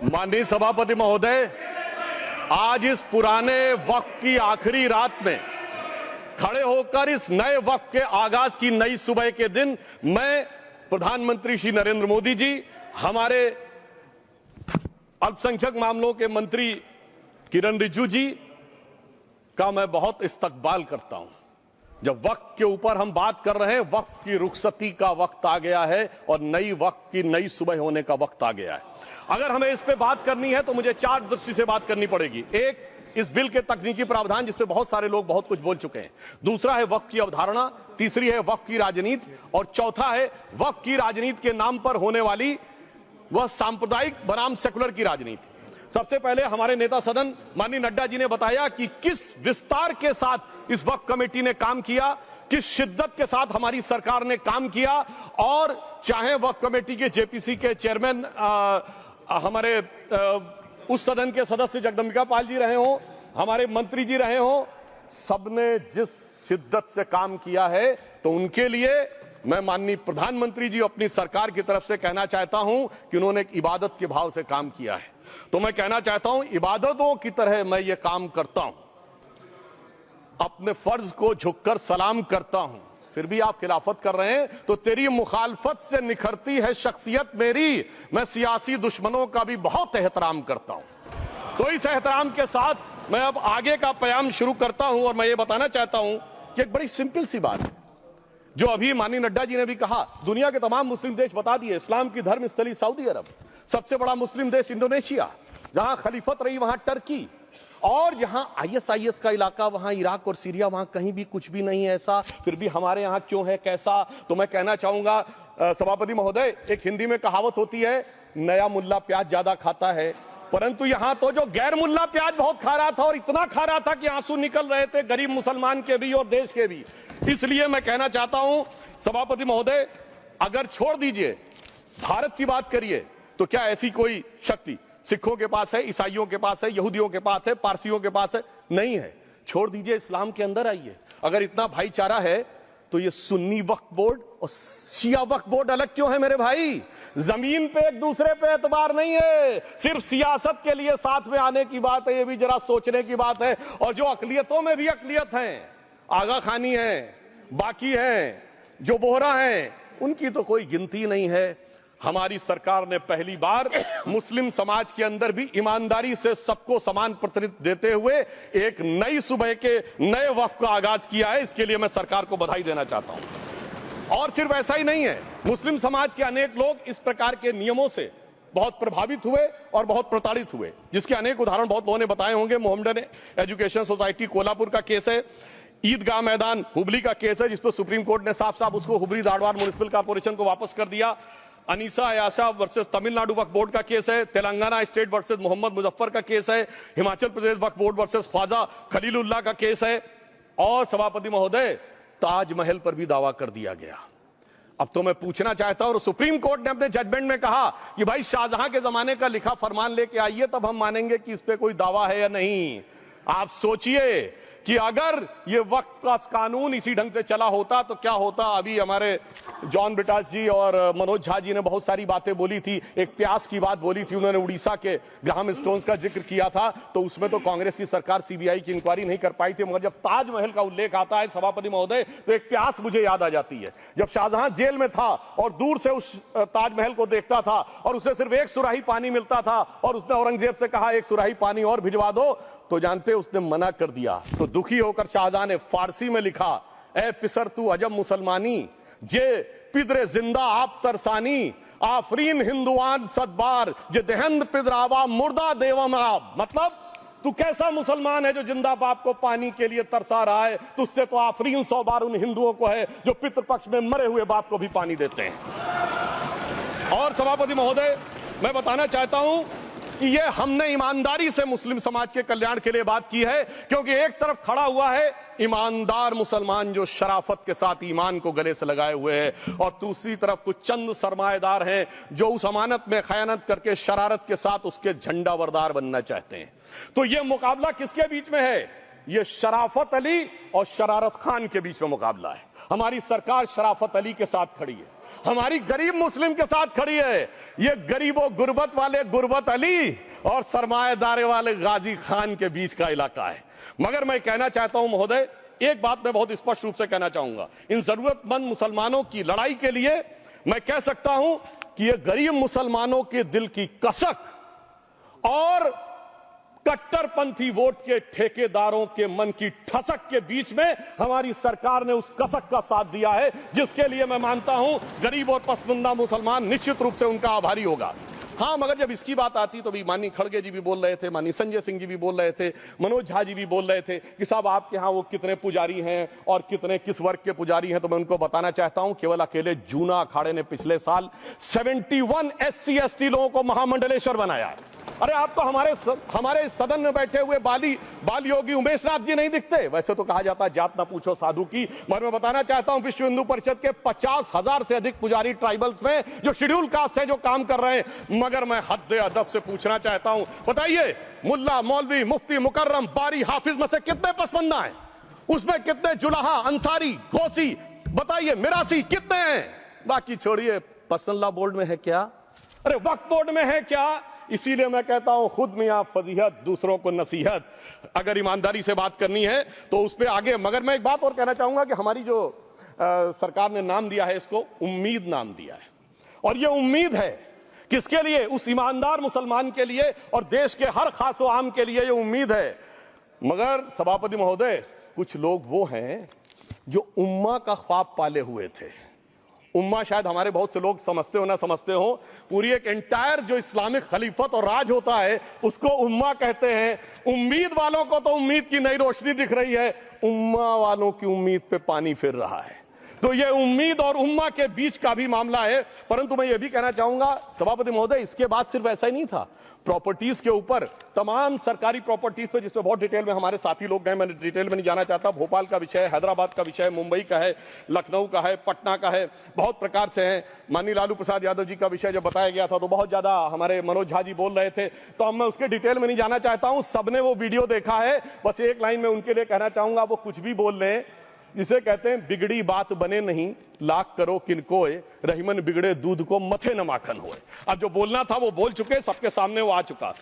माननीय सभापति महोदय, आज इस पुराने वक्त की आखिरी रात में खड़े होकर इस नए वक्त के आगाज की नई सुबह के दिन मैं प्रधानमंत्री श्री नरेंद्र मोदी जी, हमारे अल्पसंख्यक मामलों के मंत्री किरण रिजिजू जी का मैं बहुत इस्तकबाल करता हूं। जब वक्त के ऊपर हम बात कर रहे हैं, वक्त की रुखसती का वक्त आ गया है और नई वक्त की नई सुबह होने का वक्त आ गया है। अगर हमें इस पे बात करनी है तो मुझे चार दृष्टि से बात करनी पड़ेगी। एक, इस बिल के तकनीकी प्रावधान जिस पे बहुत सारे लोग बहुत कुछ बोल चुके हैं। दूसरा है वक्त की अवधारणा, तीसरी है वक्त की राजनीति और चौथा है वक्त की राजनीति के नाम पर होने वाली वह सांप्रदायिक बनाम सेकुलर की राजनीति। सबसे पहले हमारे नेता सदन माननीय नड्डा जी ने बताया कि किस विस्तार के साथ इस वक्त कमेटी ने काम किया, किस शिद्दत के साथ हमारी सरकार ने काम किया। और चाहे वक्त कमेटी के जेपीसी के चेयरमैन हमारे उस सदन के सदस्य जगदम्बिका पाल जी रहे हो, हमारे मंत्री जी रहे हो, सबने जिस शिद्दत से काम किया है, तो उनके लिए मैं माननीय प्रधानमंत्री जी अपनी सरकार की तरफ से कहना चाहता हूं कि उन्होंने एक इबादत के भाव से काम किया है। तो मैं कहना चाहता हूं, इबादतों की तरह मैं ये काम करता हूं, अपने फर्ज को झुककर सलाम करता हूं। फिर भी आप खिलाफत कर रहे हैं तो तेरी मुखालफत से निखरती है शख्सियत मेरी। मैं सियासी दुश्मनों का भी बहुत एहतराम करता हूं। तो इस एहतराम के साथ मैं अब आगे का बयान शुरू करता हूं और मैं ये बताना चाहता हूं कि एक बड़ी सिंपल सी बात है जो अभी माननीय नड्डा जी ने भी कहा। दुनिया के तमाम मुस्लिम देश बता दिए, इस्लाम की धर्म स्थली सऊदी अरब, सबसे बड़ा मुस्लिम देश इंडोनेशिया, जहां खलीफत रही वहां टर्की, और जहां आईएसआईएस का इलाका वहां इराक और सीरिया, वहां कहीं भी कुछ भी नहीं है ऐसा। फिर भी हमारे यहां क्यों है, कैसा? तो मैं कहना चाहूंगा सभापति महोदय, एक हिंदी में कहावत होती है, नया मुल्ला प्याज ज्यादा खाता है, परंतु यहां तो जो गैर मुल्ला प्याज बहुत खा रहा था और इतना खा रहा था कि आंसू निकल रहे थे गरीब मुसलमान के भी और देश के भी। इसलिए मैं कहना चाहता हूं सभापति महोदय, अगर छोड़ दीजिए भारत की बात करिए तो क्या ऐसी कोई शक्ति सिखों के पास है, ईसाइयों के पास है, यहूदियों के पास है, पारसियों के पास है? नहीं है। छोड़ दीजिए, इस्लाम के अंदर आइए। अगर इतना भाईचारा है तो ये सुन्नी वक्फ बोर्ड और शिया वक्फ बोर्ड अलग क्यों है मेरे भाई? जमीन पे एक दूसरे पे एतबार नहीं है, सिर्फ सियासत के लिए साथ में आने की बात है। ये भी जरा सोचने की बात है। और जो अकलियतों में भी अकलियत है, आगा खानी है, बाकी है, जो बोहरा है, उनकी तो कोई गिनती नहीं है। हमारी सरकार ने पहली बार मुस्लिम समाज के अंदर भी ईमानदारी से सबको समान प्रतिनिधित्व देते हुए एक नई सुबह के नए वक्त का आगाज किया है। इसके लिए मैं सरकार को बधाई देना चाहता हूं। और सिर्फ ऐसा ही नहीं है, मुस्लिम समाज के अनेक लोग इस प्रकार के नियमों से बहुत प्रभावित हुए और बहुत प्रताड़ित हुए, जिसके अनेक उदाहरण बहुत लोगों ने बताए होंगे। मोहम्मदन एजुकेशन सोसाइटी कोल्हापुर का केस है, ईदगाह मैदान हुबली का केस है जिसपे सुप्रीम कोर्ट ने साफ साफ उसको हुबली धारवाड़ म्युनिसिपल कॉर्पोरेशन को वापस कर दिया। अनीसा अयाशा वर्सेस तमिलनाडु वक्फ बोर्ड का केस है, तेलंगाना स्टेट वर्सेस मोहम्मद मुजफ्फर का केस है, हिमाचल प्रदेश वक्फ बोर्ड वर्सेस ख्वाजा खलीलुल्लाह का केस है, और सभापति महोदय ताजमहल पर भी दावा कर दिया गया। अब तो मैं पूछना चाहता हूं, और सुप्रीम कोर्ट ने अपने जजमेंट में कहा कि भाई शाहजहां के जमाने का लिखा फरमान लेके आइए, तब हम मानेंगे कि इस पे कोई दावा है या नहीं। आप सोचिए कि अगर ये वक्त का कानून इसी ढंग से चला होता तो क्या होता। अभी हमारे जॉन ब्रिटास जी और मनोज झा जी ने बहुत सारी बातें बोली थी। एक प्यास की बात बोली थी उन्होंने, उड़ीसा के ग्राहम स्टोन्स का जिक्र किया था, तो उसमें तो कांग्रेस की सरकार सीबीआई की इंक्वायरी नहीं कर पाई थी। मगर जब ताजमहल का उल्लेख आता है सभापति महोदय, तो एक प्यास मुझे याद आ जाती है। जब शाहजहां जेल में था और दूर से उस ताजमहल को देखता था और उसे सिर्फ एक सुराही पानी मिलता था और उसने औरंगजेब से कहा एक सुराही पानी और भिजवा दो, तो जानते उसने मना कर दिया। तो दुखी होकर शाहजहां ने फारसी में लिखा, ए पिसर तू अजब मुसलमानी, जे पिदरे जिंदा आप तरसानी, आफरीन हिंदुआन सदबार, जे देहंद पिदरावा मुर्दा देवम आप। मतलब तू कैसा मुसलमान है जो जिंदा बाप को पानी के लिए तरसा रहा है? तुझसे तो आफरीन 100 बार उन हिंदुओं को है जो पितृपक्ष में मरे हुए बाप को भी पानी देते हैं। और सभापति महोदय, मैं बताना चाहता हूं कि ये हमने ईमानदारी से मुस्लिम समाज के कल्याण के लिए बात की है, क्योंकि एक तरफ खड़ा हुआ है ईमानदार मुसलमान जो शराफत के साथ ईमान को गले से लगाए हुए हैं, और दूसरी तरफ कुछ चंद सरमाएदार हैं जो उस अमानत में खयानत करके शरारत के साथ उसके झंडा बरदार बनना चाहते हैं। तो ये मुकाबला किसके बीच में है? ये शराफत अली और शरारत खान के बीच में मुकाबला है। हमारी सरकार शराफत अली के साथ खड़ी है हमारी गरीब मुस्लिम के साथ खड़ी है। ये गरीबों गुर्बत वाले गुर्बत अली और सरमाएदारे वाले गाजी खान के बीच का इलाका है। मगर मैं कहना चाहता हूं महोदय, एक बात मैं बहुत स्पष्ट रूप से कहना चाहूंगा, इन जरूरतमंद मुसलमानों की लड़ाई के लिए मैं कह सकता हूं कि ये गरीब मुसलमानों के दिल की कसक और कट्टरपंथी वोट के ठेकेदारों के मन की ठसक के बीच में हमारी सरकार ने उस कसक का साथ दिया है, जिसके लिए मैं मानता हूं गरीब और पसमानदा मुसलमान निश्चित रूप से उनका आभारी होगा। हां, मगर जब इसकी बात आती तो भी माननीय खड़गे जी भी बोल रहे थे, माननीय संजय सिंह जी भी बोल रहे थे, मनोज झा जी भी बोल रहे थे कि साहब आपके यहां वो कितने पुजारी हैं और कितने किस वर्ग के पुजारी हैं। तो मैं उनको बताना चाहता हूं, केवल अकेले जूना अखाड़े ने पिछले साल 71 SC ST लोगों को महामंडलेश्वर बनाया है। अरे आप तो हमारे सदन में बैठे हुए बाल योगी उमेश नाथ जी नहीं दिखते। वैसे तो कहा जाता है जात ना पूछो साधु की, मगर मैं बताना चाहता हूं विश्व हिंदू परिषद के 50,000 से अधिक पुजारी ट्राइबल्स में जो शेड्यूल कास्ट है जो काम कर रहे हैं। मगर मैं हद अदब से पूछना चाहता हूं, बताइए मुल्ला मौलवी मुफ्ती मुकर्रम बारी हाफिज में से कितने पसमंदा हैं? उसमें कितने जुलाहा अंसारी घोसी बताइए मिरासी कितने हैं? बाकी छोड़िए, पसंदला बोर्ड में है क्या? अरे वक्फ बोर्ड में है क्या? इसीलिए मैं कहता हूं खुद मियां फजीहत दूसरों को नसीहत। अगर ईमानदारी से बात करनी है तो उस पर आगे। मगर मैं एक बात और कहना चाहूंगा कि हमारी जो सरकार ने नाम दिया है, इसको उम्मीद नाम दिया है, और ये उम्मीद है किसके लिए? उस ईमानदार मुसलमान के लिए और देश के हर खासो आम के लिए ये उम्मीद है। मगर सभापति महोदय, कुछ लोग वो हैं जो उम्मा का ख्वाब पाले हुए थे। उम्मा शायद हमारे बहुत से लोग समझते हो ना समझते हो, पूरी एक एंटायर जो इस्लामिक खलीफत और राज होता है उसको उम्मा कहते हैं। उम्मीद वालों को तो उम्मीद की नई रोशनी दिख रही है, उम्मा वालों की उम्मीद पे पानी फिर रहा है। तो ये उम्मीद और उम्मा के बीच का भी मामला है। परंतु मैं ये भी कहना चाहूंगा सभापति महोदय, इसके बाद सिर्फ ऐसा ही नहीं था, प्रॉपर्टीज के ऊपर, तमाम सरकारी प्रॉपर्टीज पे, जिसमें बहुत डिटेल में हमारे साथी लोग गए, मैं डिटेल में नहीं जाना चाहता। भोपाल का विषय है, हैदराबाद का विषय है, मुंबई का है, लखनऊ का है, पटना का है, बहुत प्रकार से है। माननीय लालू प्रसाद यादव जी का विषय जब बताया गया था तो बहुत ज्यादा हमारे मनोज झा जी बोल रहे थे, तो अब मैं उसके डिटेल में नहीं जाना चाहता हूं। सबने वो वीडियो देखा है। बस एक लाइन में उनके लिए कहना चाहूंगा, वो कुछ भी बोल रहे हैं, जिसे कहते हैं बिगड़ी बात बने नहीं, लाख करो किनकोए, रहीमन बिगड़े दूध को मथे न माखन होए। अब जो बोलना था वो बोल चुके, सबके सामने वो आ चुका।